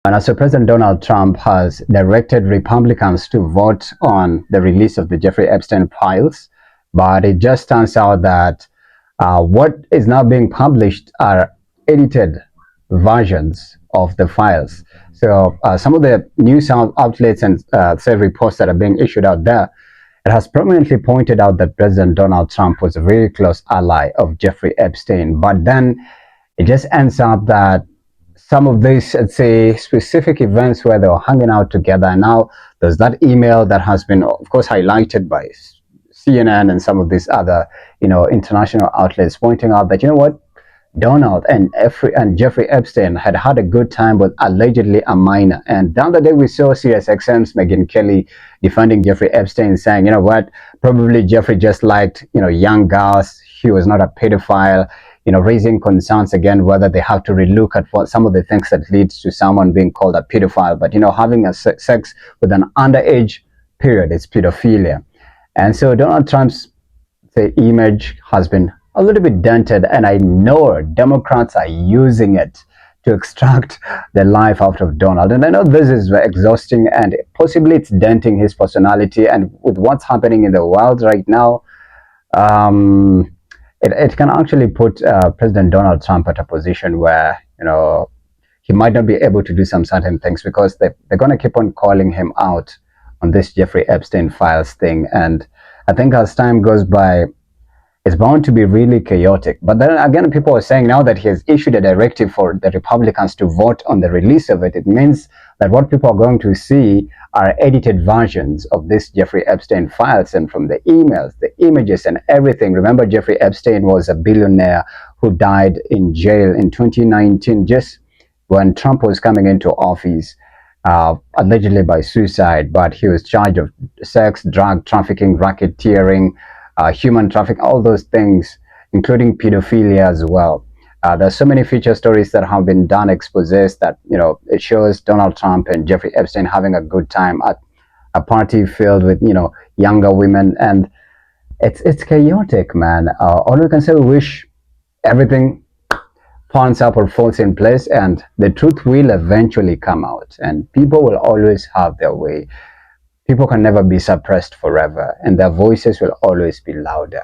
And also, President Donald Trump has directed Republicans to vote on the release of the Jeffrey Epstein files. But it just turns out that what is now being published are edited versions of the files. So some of the news outlets and say reports that are being issued out there, it has prominently pointed out that President Donald Trump was a very close ally of Jeffrey Epstein. But then it just ends up that some of these, let's say, specific events where they were hanging out together. And now there's that email that has been, of course, highlighted by CNN and some of these other, international outlets, pointing out that, Donald and Jeffrey Epstein had had a good time with allegedly a minor. And the other day we saw SiriusXM's Megyn Kelly defending Jeffrey Epstein, saying, you know what, probably Jeffrey just liked, young girls. He was not a pedophile. Raising concerns again whether they have to relook at what some of the things that leads to someone being called a pedophile. But having a sex with an underage period is pedophilia. And so Donald Trump's image has been a little bit dented, and I know Democrats are using it to extract the life out of Donald. And I know this is exhausting, and possibly it's denting his personality. And with what's happening in the world right now, it can actually put President Donald Trump at a position where, he might not be able to do some certain things because they're going to keep on calling him out on this Jeffrey Epstein files thing. And I think as time goes by, it's bound to be really chaotic. But then again, people are saying now that he has issued a directive for the Republicans to vote on the release of it, it means that what people are going to see are edited versions of this Jeffrey Epstein files, and from the emails, the images and everything. Remember, Jeffrey Epstein was a billionaire who died in jail in 2019, just when Trump was coming into office, allegedly by suicide, but he was charged of sex, drug trafficking, racketeering, human trafficking, all those things, including pedophilia as well. There's so many feature stories that have been done, exposés that, it shows Donald Trump and Jeffrey Epstein having a good time at a party filled with, younger women. And it's chaotic, man. All we can say, we wish everything pans up or falls in place, and the truth will eventually come out, and people will always have their way. People can never be suppressed forever, and their voices will always be louder.